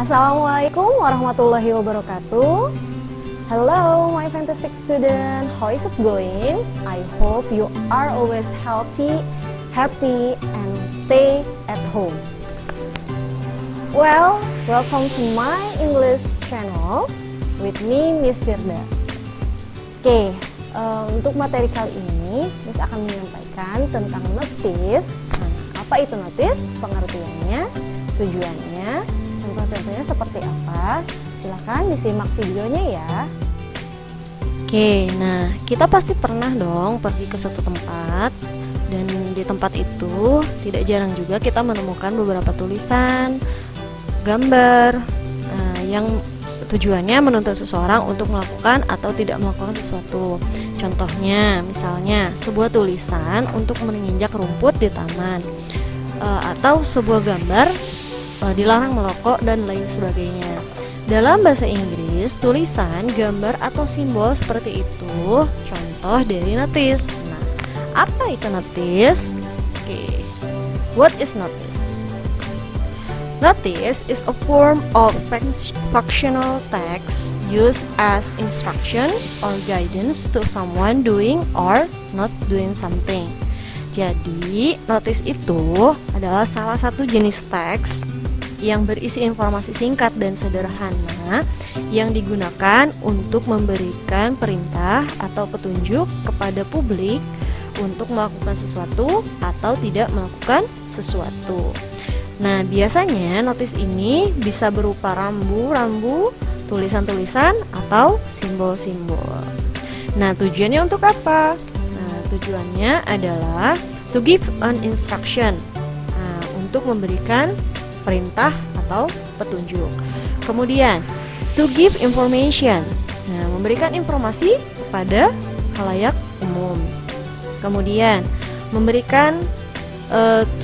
Assalamualaikum warahmatullahi wabarakatuh. Hello my fantastic student, how is it going? I hope you are always healthy, happy, and stay at home. Well, welcome to my English channel with me Miss Firda. Oke, untuk materi kali ini Miss akan menyampaikan tentang notice. Nah, apa itu notice? Pengertiannya, tujuannya, contoh-contohnya seperti apa? Silahkan disimak videonya ya. Oke, nah kita pasti pernah dong pergi ke suatu tempat, dan di tempat itu tidak jarang juga kita menemukan beberapa tulisan, gambar yang tujuannya menuntut seseorang untuk melakukan atau tidak melakukan sesuatu. Contohnya, misalnya sebuah tulisan untuk menginjak rumput di taman, atau sebuah gambar dilarang merokok dan lain sebagainya. Dalam bahasa Inggris, tulisan, gambar, atau simbol seperti itu contoh dari notice. Nah, apa itu notice? Oke, what is notice? Notice is a form of functional text used as instruction or guidance to someone doing or not doing something. Jadi, notice itu adalah salah satu jenis teks yang berisi informasi singkat dan sederhana yang digunakan untuk memberikan perintah atau petunjuk kepada publik untuk melakukan sesuatu atau tidak melakukan sesuatu. Nah, biasanya notis ini bisa berupa rambu-rambu, tulisan-tulisan, atau simbol-simbol. Nah, tujuannya untuk apa? Nah, tujuannya adalah to give an instruction, untuk memberikan perintah atau petunjuk. Kemudian to give information, memberikan informasi kepada khalayak umum. Kemudian memberikan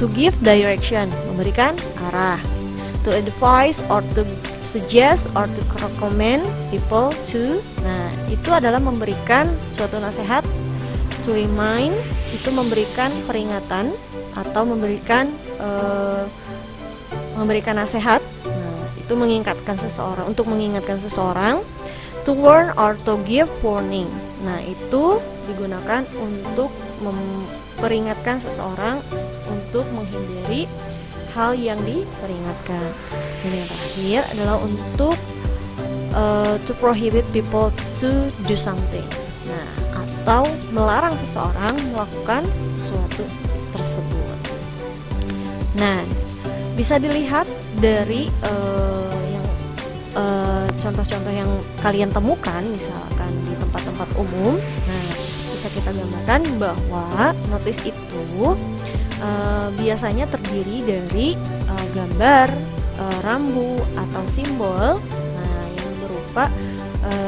to give direction, memberikan arah. To advise or to suggest or to recommend people to. Nah, itu adalah memberikan suatu nasihat. To remind, itu memberikan peringatan atau memberikan nasihat. Nah, itu mengingatkan seseorang, untuk mengingatkan seseorang. To warn or to give warning. Nah, itu digunakan untuk memperingatkan seseorang untuk menghindari hal yang diperingatkan. Dan yang terakhir adalah untuk to prohibit people to do something. Nah, atau melarang seseorang melakukan sesuatu tersebut. Nah, bisa dilihat dari contoh-contoh yang kalian temukan, misalkan di tempat-tempat umum. Nah, bisa kita gambarkan bahwa notis itu biasanya terdiri dari gambar, rambu, atau simbol, yang berupa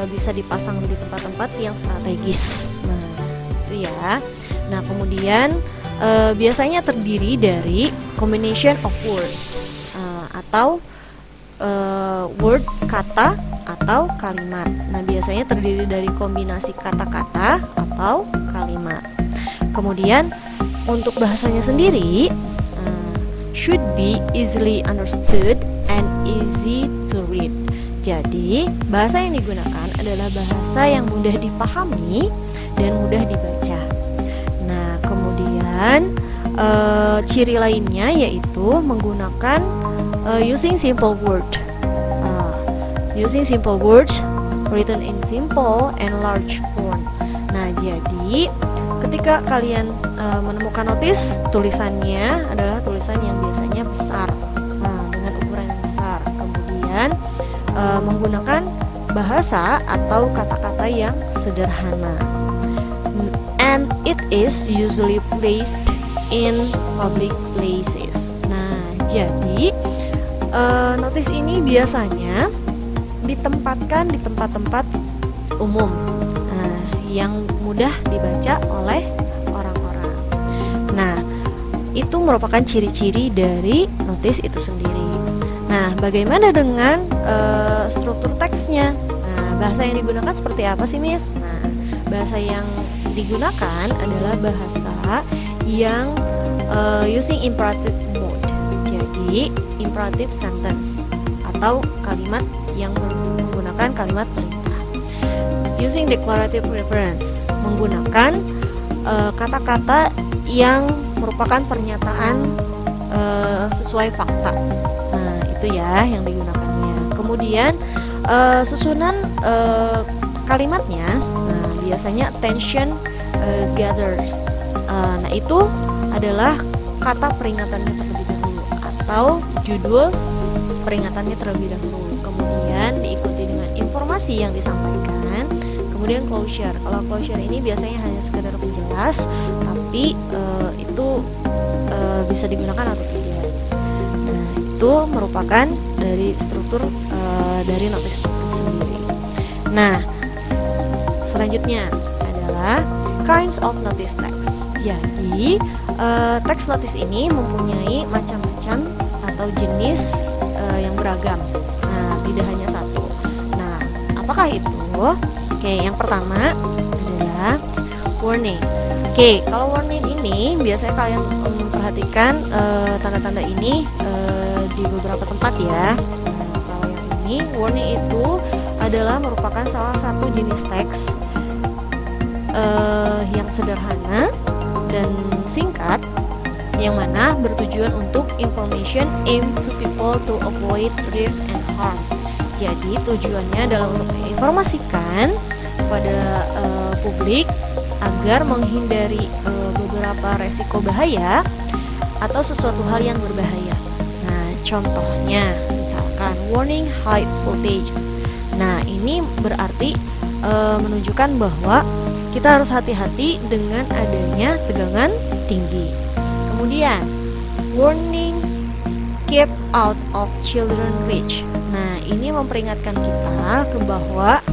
bisa dipasang di tempat-tempat yang strategis. Nah, itu ya. Nah, kemudian biasanya terdiri dari combination of word, atau word, kata, atau kalimat. Nah, biasanya terdiri dari kombinasi kata-kata atau kalimat. Kemudian untuk bahasanya sendiri should be easily understood and easy to read. Jadi, bahasa yang digunakan adalah bahasa yang mudah dipahami dan mudah dibaca. Nah, kemudian ciri lainnya yaitu menggunakan using simple word, using simple words written in simple and large font. Nah, jadi ketika kalian menemukan notis, tulisannya adalah tulisan yang biasanya besar, dengan ukuran yang besar. Kemudian menggunakan bahasa atau kata-kata yang sederhana, and it is usually placed in public places. Nah, jadi notis ini biasanya ditempatkan di tempat-tempat umum, yang mudah dibaca oleh orang-orang. Nah, itu merupakan ciri-ciri dari notis itu sendiri. Nah, bagaimana dengan struktur teksnya? Nah, bahasa yang digunakan seperti apa sih, Miss? Nah, bahasa yang digunakan adalah bahasa yang using imperative mode. Jadi, imperative sentence atau kalimat yang menggunakan kalimat perintah. Using declarative reference, menggunakan kata-kata yang merupakan pernyataan sesuai fakta. Nah, itu ya yang digunakannya. Kemudian susunan kalimatnya, nah, biasanya attention gathers. Nah, itu adalah kata peringatannya terlebih dahulu atau judul peringatannya terlebih dahulu. Kemudian diikuti dengan informasi yang disampaikan. Kemudian closure. Kalau closure ini biasanya hanya sekedar penjelas, tapi itu bisa digunakan atau tidak. Nah, itu merupakan dari struktur dari notice itu sendiri. Nah, selanjutnya adalah kinds of notice text. Jadi teks notice ini mempunyai macam-macam atau jenis yang beragam. Nah, tidak hanya satu. Nah, apakah itu? Oke, yang pertama adalah warning. Oke, kalau warning ini biasanya kalian memperhatikan tanda-tanda ini di beberapa tempat ya. Nah, kalau yang ini, warning itu adalah merupakan salah satu jenis teks yang sederhana dan singkat, yang mana bertujuan untuk information aimed to people to avoid risk and harm. Jadi tujuannya adalah untuk menginformasikan kepada publik agar menghindari beberapa resiko bahaya atau sesuatu hal yang berbahaya. Nah, contohnya misalkan warning high voltage. Nah, ini berarti menunjukkan bahwa kita harus hati-hati dengan adanya tegangan tinggi. Kemudian warning keep out of children reach. Nah, ini memperingatkan kita ke bahwa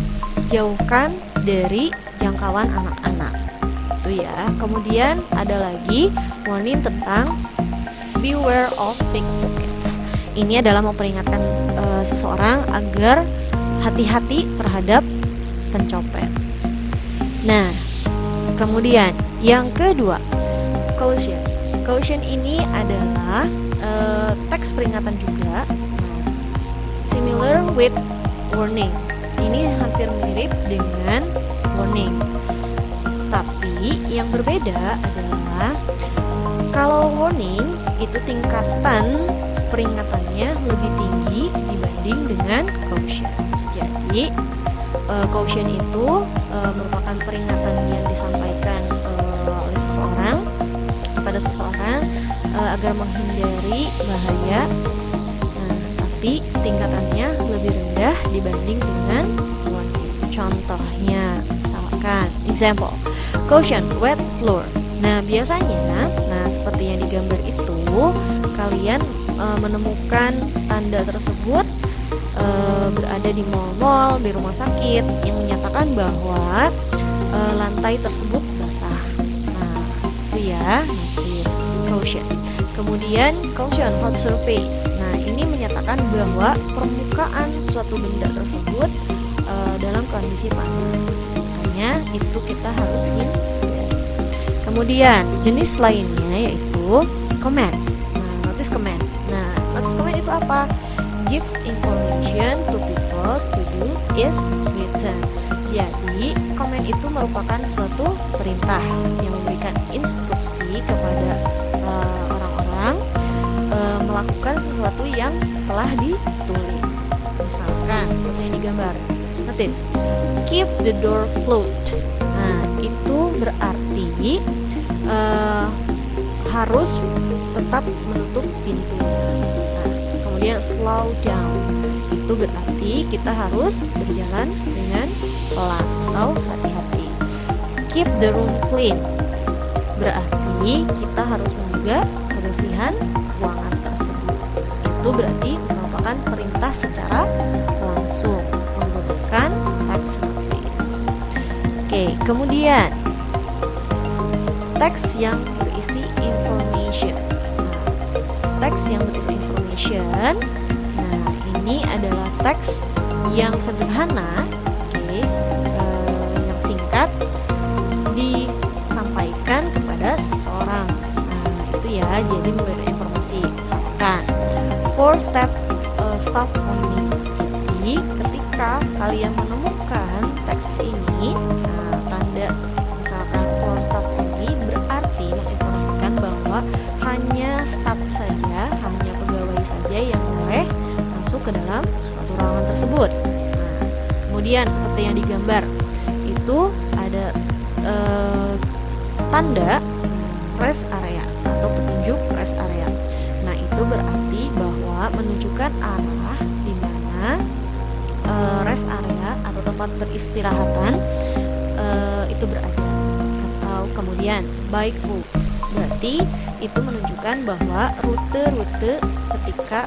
jauhkan dari jangkauan anak-anak. Itu ya. Kemudian ada lagi warning tentang beware of pickpockets. Ini adalah memperingatkan seseorang agar hati-hati terhadap pencopet. Nah, kemudian yang kedua, caution. Caution ini adalah teks peringatan juga, similar with warning. Ini hampir mirip dengan warning, tapi yang berbeda adalah kalau warning itu tingkatan peringatannya lebih tinggi dibanding dengan caution. Jadi caution itu merupakan peringatan yang disampaikan oleh seseorang kepada seseorang agar menghindari bahaya. Nah, tapi tingkatannya lebih rendah dibanding dengan warning. Contohnya, misalkan, example, caution wet floor. Nah, biasanya, seperti yang digambar itu, kalian menemukan tanda tersebut berada di mal-mal, di rumah sakit yang menyatakan bahwa lantai tersebut basah. Nah, itu ya, notice caution. Kemudian caution hot surface. Nah, ini menyatakan bahwa permukaan suatu benda tersebut dalam kondisi panas. Makanya itu kita harus hindari. Kemudian jenis lainnya yaitu command. Nah, notice command. Nah, notice command itu apa? Gives information to people to do is written. Jadi, command itu merupakan suatu perintah yang memberikan instruksi kepada orang-orang melakukan sesuatu yang telah ditulis. Misalkan seperti yang digambar. Notice, keep the door closed. Nah, itu berarti harus tetap menutup pintunya. Kemudian slow down, itu berarti kita harus berjalan dengan pelan atau hati-hati. Keep the room clean, berarti kita harus menjaga kebersihan ruangan tersebut. Itu berarti merupakan perintah secara langsung menggunakan text notice. Oke, kemudian teks yang berisi information. Teks yang berisi information. Nah, ini adalah teks yang sederhana, yang singkat disampaikan kepada seseorang. Nah, itu ya, jadi memberikan informasi. Misalkan 4 step stuff only. Jadi ketika kalian menemukan teks ini, tanda misalkan for staff only berarti menginformasikan bahwa hanya staff saja, hanya pegawai saja yang boleh masuk ke dalam suatu ruangan tersebut. Nah, kemudian seperti yang digambar itu ada tanda rest area atau petunjuk rest area. Nah, itu berarti bahwa menunjukkan arah di mana rest area atau tempat beristirahatan itu berada. Atau kemudian bike route, berarti itu menunjukkan bahwa rute-rute ketika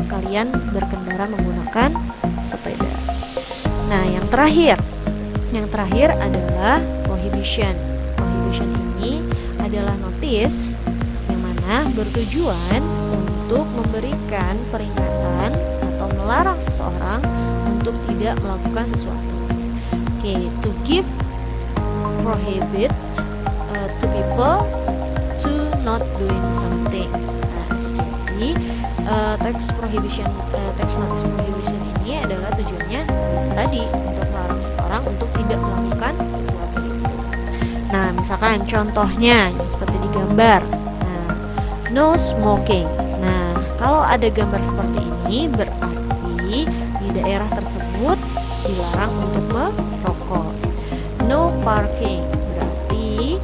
kalian berkendara menggunakan sepeda. Nah, yang terakhir adalah prohibition. Prohibition ini adalah notice yang mana bertujuan untuk memberikan peringatan atau melarang seseorang untuk tidak melakukan sesuatu. Oke, to give prohibit to people to not doing something. Nah, jadi text prohibition, text notice prohibition ini adalah tujuannya tadi untuk melarang seseorang untuk tidak melakukan sesuatu itu. Nah, misalkan contohnya yang seperti digambar. Nah, no smoking. Nah, kalau ada gambar seperti ini berarti di daerah tersebut dilarang untuk merokok. No parking berarti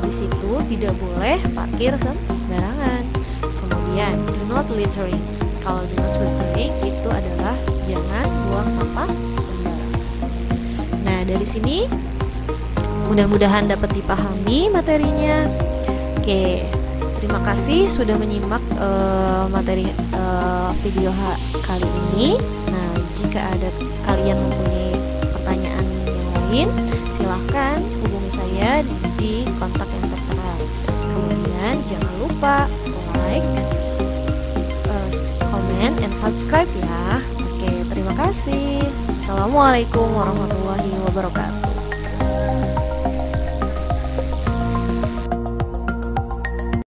di situ tidak boleh parkir sembarangan. Kemudian do not littering. Kalau do not littering itu adalah jangan buang sampah sembarangan. Nah, dari sini mudah-mudahan dapat dipahami materinya. Oke, terima kasih sudah menyimak materi video kali ini. Nah, jika ada kalian mempunyai pertanyaan yang lain, silahkan hubungi saya di kontak yang tertera. Kemudian jangan lupa like, comment, and subscribe ya. Oke, terima kasih. Assalamualaikum warahmatullahi wabarakatuh.